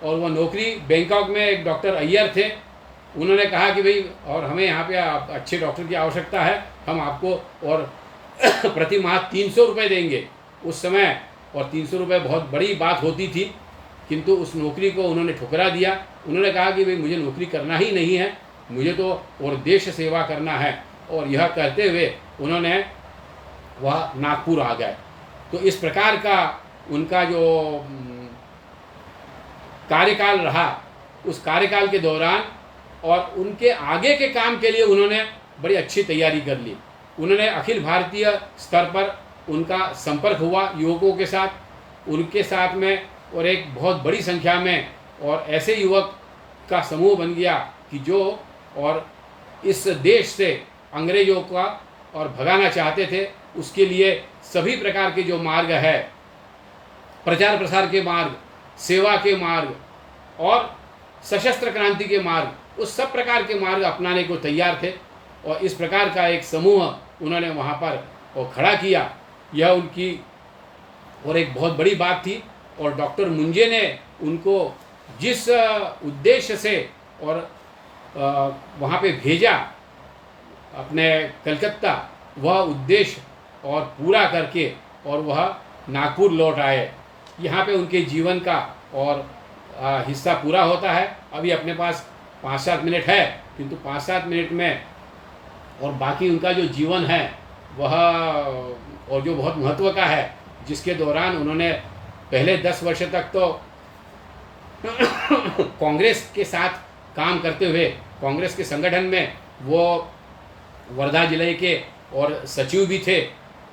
और वो नौकरी बैंकॉक में एक डॉक्टर अय्यर थे, उन्होंने कहा कि भाई और हमें यहाँ पे अच्छे डॉक्टर की आवश्यकता है, हम आपको और प्रति माह 300 रुपये देंगे उस समय। और 300 रुपये बहुत बड़ी बात होती थी, किंतु उस नौकरी को उन्होंने ठुकरा दिया। उन्होंने कहा कि भाई मुझे नौकरी करना ही नहीं है, मुझे तो और देश सेवा करना है। और यह कहते हुए उन्होंने वह नागपुर आ गए। तो इस प्रकार का उनका जो कार्यकाल रहा, उस कार्यकाल के दौरान और उनके आगे के काम के लिए उन्होंने बड़ी अच्छी तैयारी कर ली। उन्होंने अखिल भारतीय स्तर पर उनका संपर्क हुआ युवकों के साथ, उनके साथ में और एक बहुत बड़ी संख्या में और ऐसे युवक का समूह बन गया कि जो और इस देश से अंग्रेजों का और भगाना चाहते थे। उसके लिए सभी प्रकार के जो मार्ग है, प्रचार प्रसार के मार्ग, सेवा के मार्ग और सशस्त्र क्रांति के मार्ग, उस सब प्रकार के मार्ग अपनाने को तैयार थे। और इस प्रकार का एक समूह उन्होंने वहाँ पर और खड़ा किया। यह उनकी और एक बहुत बड़ी बात थी। और डॉक्टर मुंजे ने उनको जिस उद्देश्य से और वहाँ पे भेजा अपने कलकत्ता, वह उद्देश्य और पूरा करके और वह नागपुर लौट आए। यहाँ पे उनके जीवन का और हिस्सा पूरा होता है। अभी अपने पास 5-7 मिनट है, किंतु 5-7 मिनट में और बाकी उनका जो जीवन है वह और जो बहुत महत्व का है, जिसके दौरान उन्होंने पहले 10 वर्ष तक तो कांग्रेस के साथ काम करते हुए कांग्रेस के संगठन में वो वर्धा जिले के और सचिव भी थे।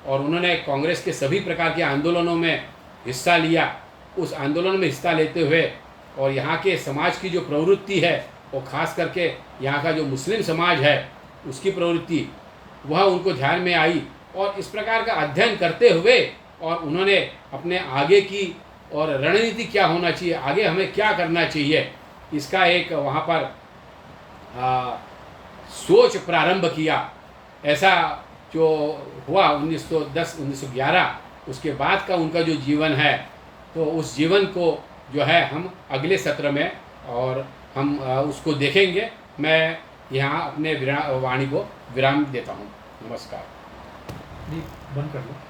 और उन्होंने कांग्रेस के सभी प्रकार के आंदोलनों में हिस्सा लिया। उस आंदोलन में हिस्सा लेते हुए और यहाँ के समाज की जो प्रवृत्ति है, और ख़ास करके यहाँ का जो मुस्लिम समाज है उसकी प्रवृत्ति, वह उनको ध्यान में आई। और इस प्रकार का अध्ययन करते हुए और उन्होंने अपने आगे की और रणनीति क्या होना चाहिए, आगे हमें क्या करना चाहिए, इसका एक वहाँ पर सोच प्रारंभ किया। ऐसा जो हुआ 1910-1911, उसके बाद का उनका जो जीवन है, तो उस जीवन को जो है हम अगले सत्र में और हम उसको देखेंगे। मैं यहाँ अपने वाणी को विराम देता हूँ। नमस्कार। बंद कर लो।